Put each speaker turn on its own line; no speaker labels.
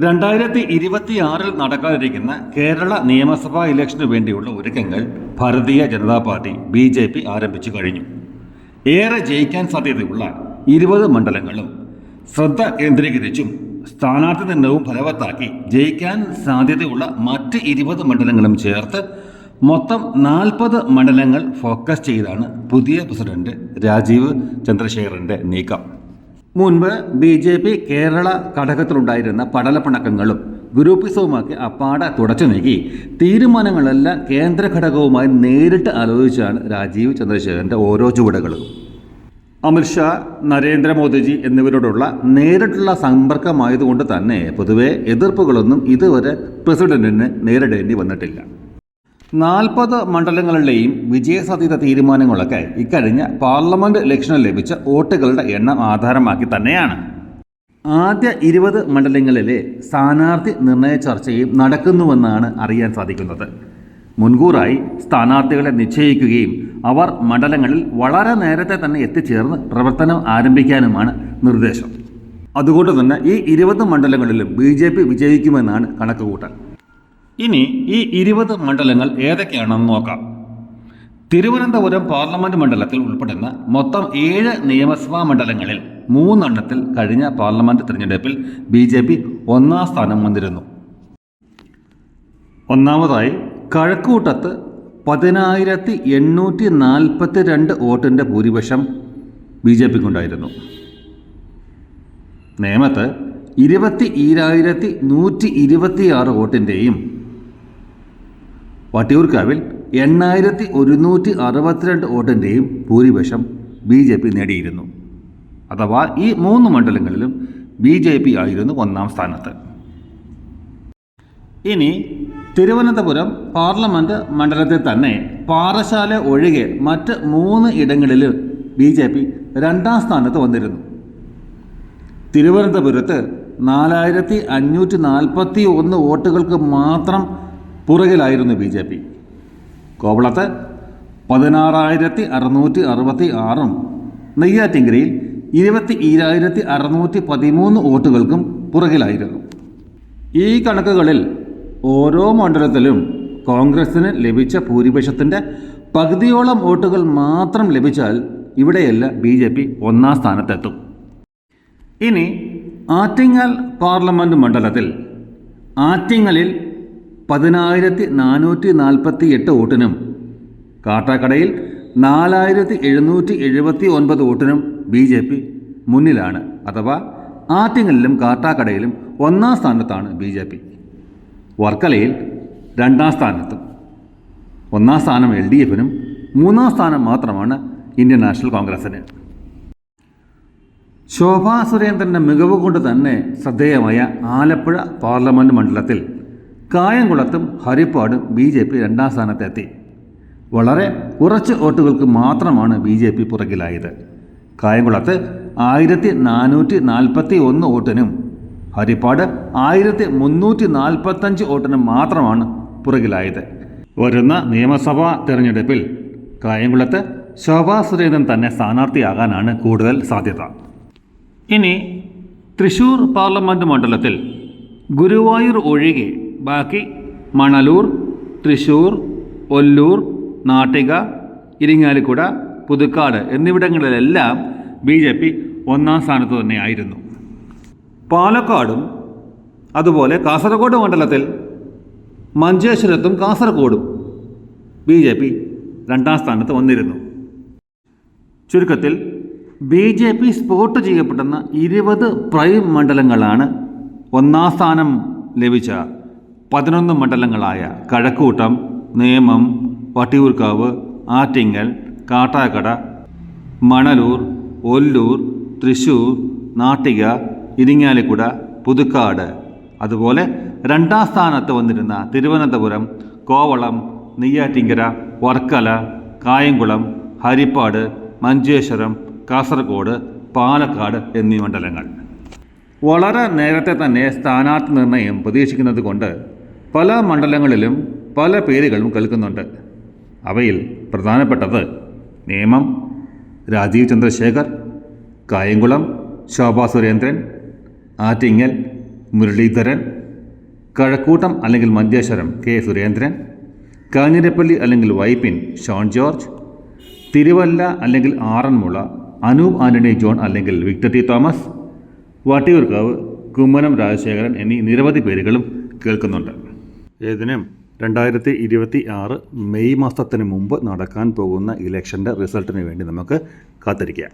2026 നടക്കാനിരിക്കുന്ന കേരള നിയമസഭാ ഇലക്ഷനു വേണ്ടിയുള്ള ഒരുക്കങ്ങൾ ഭാരതീയ ജനതാ പാർട്ടി BJP ആരംഭിച്ചു കഴിഞ്ഞു. ഏറെ ജയിക്കാൻ സാധ്യതയുള്ള 20 മണ്ഡലങ്ങളും ശ്രദ്ധ കേന്ദ്രീകരിച്ചും സ്ഥാനാർത്ഥി നിർണയവും ഫലവത്താക്കി ജയിക്കാൻ സാധ്യതയുള്ള മറ്റ് 20 മണ്ഡലങ്ങളും ചേർത്ത് മൊത്തം 40 മണ്ഡലങ്ങൾ ഫോക്കസ് ചെയ്താണ് പുതിയ പ്രസിഡന്റ് രാജീവ് ചന്ദ്രശേഖറിന്റെ നീക്കം. മുൻപ് BJP കേരള ഘടകത്തിലുണ്ടായിരുന്ന പടലപ്പിണക്കങ്ങളും ഗ്രൂപ്പിസവുമൊക്കെ അപ്പാടെ തുടച്ചു നീക്കി തീരുമാനങ്ങളെല്ലാം കേന്ദ്ര ഘടകവുമായി നേരിട്ട് ആലോചിച്ചാണ് രാജീവ് ചന്ദ്രശേഖരൻ്റെ ഓരോ ചുവടുകളും. അമിത്ഷാ, നരേന്ദ്രമോദിജി എന്നിവരോടുള്ള നേരിട്ടുള്ള സമ്പർക്കമായതുകൊണ്ട് തന്നെ പൊതുവെ എതിർപ്പുകളൊന്നും ഇതുവരെ പ്രസിഡന്റിന് നേരിടേണ്ടി വന്നിട്ടില്ല. 40 മണ്ഡലങ്ങളിലെയും വിജയസാധ്യത തീരുമാനങ്ങളൊക്കെ ഇക്കഴിഞ്ഞ പാർലമെന്റ് ഇലക്ഷനിൽ ലഭിച്ച വോട്ടുകളുടെ എണ്ണം ആധാരമാക്കി തന്നെയാണ്. ആദ്യ 20 മണ്ഡലങ്ങളിലെ സ്ഥാനാർത്ഥി നിർണയ ചർച്ചയും നടക്കുന്നുവെന്നാണ് അറിയാൻ സാധിക്കുന്നത്. മുൻകൂറായി സ്ഥാനാർത്ഥികളെ നിശ്ചയിക്കുകയും അവർ മണ്ഡലങ്ങളിൽ വളരെ നേരത്തെ തന്നെ എത്തിച്ചേർന്ന് പ്രവർത്തനം ആരംഭിക്കാനുമാണ് നിർദ്ദേശം. അതുകൊണ്ട് തന്നെ ഈ 20 മണ്ഡലങ്ങളിലും BJP വിജയിക്കുമെന്നാണ് കണക്കുകൂട്ടൽ. ഇനി ഈ 20 മണ്ഡലങ്ങൾ ഏതൊക്കെയാണെന്ന് നോക്കാം. തിരുവനന്തപുരം പാർലമെന്റ് മണ്ഡലത്തിൽ ഉൾപ്പെടുന്ന മൊത്തം 7 നിയമസഭാ മണ്ഡലങ്ങളിൽ 3 എണ്ണത്തിൽ കഴിഞ്ഞ പാർലമെന്റ് തിരഞ്ഞെടുപ്പിൽ BJP 1-ാം സ്ഥാനം വന്നിരുന്നു. ഒന്നാമതായി കഴക്കൂട്ടത്ത് 10,842 വോട്ടിൻ്റെ ഭൂരിപക്ഷം BJPക്കുണ്ടായിരുന്നു. നേമത്ത് 22,126 വോട്ടിൻ്റെയും വട്ടിയൂർക്കാവിൽ 8,162 വോട്ടിൻ്റെയും ഭൂരിപക്ഷം BJP നേടിയിരുന്നു. അഥവാ ഈ 3 മണ്ഡലങ്ങളിലും BJP ആയിരുന്നു 1-ാം സ്ഥാനത്ത്. ഇനി തിരുവനന്തപുരം പാർലമെന്റ് മണ്ഡലത്തിൽ തന്നെ പാറശാല ഒഴികെ മറ്റ് 3 ഇടങ്ങളിൽ BJP 2-ാം സ്ഥാനത്ത് വന്നിരുന്നു. തിരുവനന്തപുരത്ത് 4,541 വോട്ടുകൾക്ക് മാത്രം പുറകിലായിരുന്നു BJP. കോവളത്ത് 16,666 നെയ്യാറ്റിൻകരയിൽ 22,613 വോട്ടുകൾക്കും പുറകിലായിരുന്നു. ഈ കണക്കുകളിൽ ഓരോ മണ്ഡലത്തിലും കോൺഗ്രസിന് ലഭിച്ച ഭൂരിപക്ഷത്തിൻ്റെ പകുതിയോളം വോട്ടുകൾ മാത്രം ലഭിച്ചാൽ ഇവിടെയെല്ലാം BJP 1-ാം സ്ഥാനത്തെത്തും. ഇനി ആറ്റിങ്ങൽ പാർലമെന്റ് മണ്ഡലത്തിൽ ആറ്റിങ്ങലിൽ 10,448 വോട്ടിനും കാട്ടാക്കടയിൽ 4,779 വോട്ടിനും BJP മുന്നിലാണ്. അഥവാ ആറ്റിങ്ങലിലും കാട്ടാക്കടയിലും 1-ാം സ്ഥാനത്താണ് BJP. വർക്കലയിൽ 2-ാം സ്ഥാനത്തും 1-ാം സ്ഥാനം LDFിനും 3-ാം സ്ഥാനം മാത്രമാണ് ഇന്ത്യൻ നാഷണൽ കോൺഗ്രസിന്. ശോഭാ സുരേന്ദ്രൻ്റെ മികവ് കൊണ്ട് തന്നെ ശ്രദ്ധേയമായ ആലപ്പുഴ പാർലമെന്റ് മണ്ഡലത്തിൽ കായംകുളത്തും ഹരിപ്പാടും BJP 2-ാം സ്ഥാനത്തെത്തി. വളരെ കുറച്ച് വോട്ടുകൾക്ക് മാത്രമാണ് BJP പുറകിലായത്. കായംകുളത്ത് 1,441 വോട്ടിനും ഹരിപ്പാട് 1,345 വോട്ടിനും മാത്രമാണ് പുറകിലായത്. വരുന്ന നിയമസഭാ തെരഞ്ഞെടുപ്പിൽ കായംകുളത്ത് ശോഭാ സുരേന്ദ്രൻ തന്നെ സ്ഥാനാർത്ഥിയാകാനാണ് കൂടുതൽ സാധ്യത. ഇനി തൃശ്ശൂർ പാർലമെന്റ് മണ്ഡലത്തിൽ ഗുരുവായൂർ ഒഴികെ ബാക്കി മണലൂർ, തൃശ്ശൂർ, ഒല്ലൂർ, നാട്ടിക, ഇരിങ്ങാലിക്കുട, പുതുക്കാട് എന്നിവിടങ്ങളിലെല്ലാം BJP 1-ാം സ്ഥാനത്ത് തന്നെയായിരുന്നു. പാലക്കാടും അതുപോലെ കാസർഗോഡ് മണ്ഡലത്തിൽ മഞ്ചേശ്വരത്തും കാസർഗോഡും BJP 2-ാം സ്ഥാനത്ത് വന്നിരുന്നു. ചുരുക്കത്തിൽ BJP സ്പോട്ട് ചെയ്യപ്പെടുന്ന 20 പ്രൈം മണ്ഡലങ്ങളാണ് 1-ാം സ്ഥാനം ലഭിച്ച 11 മണ്ഡലങ്ങളായ കഴക്കൂട്ടം, നേമം, വട്ടിയൂർക്കാവ്, ആറ്റിങ്ങൽ, കാട്ടാക്കട, മണലൂർ, ഒല്ലൂർ, തൃശ്ശൂർ, നാട്ടിക, ഇരിങ്ങാലിക്കുട, പുതുക്കാട്. അതുപോലെ 2-ാം സ്ഥാനത്ത് വന്നിരുന്ന തിരുവനന്തപുരം, കോവളം, നെയ്യാറ്റിൻകര, വർക്കല, കായംകുളം, ഹരിപ്പാട്, മഞ്ചേശ്വരം, കാസർഗോഡ്, പാലക്കാട് എന്നീ മണ്ഡലങ്ങൾ. വളരെ നേരത്തെ തന്നെ സ്ഥാനാർത്ഥി നിർണയം പ്രതീക്ഷിക്കുന്നത് കൊണ്ട് പല മണ്ഡലങ്ങളിലും പല പേരുകളും കേൾക്കുന്നുണ്ട്. അവയിൽ പ്രധാനപ്പെട്ടത് നേമം രാജീവ് ചന്ദ്രശേഖർ, കായംകുളം ശോഭാ സുരേന്ദ്രൻ, ആറ്റിങ്ങൽ മുരളീധരൻ, കഴക്കൂട്ടം അല്ലെങ്കിൽ മഞ്ചേശ്വരം കെ സുരേന്ദ്രൻ, കാഞ്ഞിരപ്പള്ളി അല്ലെങ്കിൽ വൈപ്പിൻ ഷോൺ ജോർജ്, തിരുവല്ല അല്ലെങ്കിൽ ആറന്മുള അനൂപ് ആന്റണി ജോൺ അല്ലെങ്കിൽ Victor T Thomas, Vattiyoorkavu Kummanam Rajasekharan എന്നീ നിരവധി പേരുകളും കേൾക്കുന്നുണ്ട്. ഏതിനും 2026 മെയ് മാസത്തിന് മുമ്പ് നടക്കാൻ പോകുന്ന ഇലക്ഷൻ്റെ റിസൾട്ടിന് വേണ്ടി നമുക്ക് കാത്തിരിക്കാം.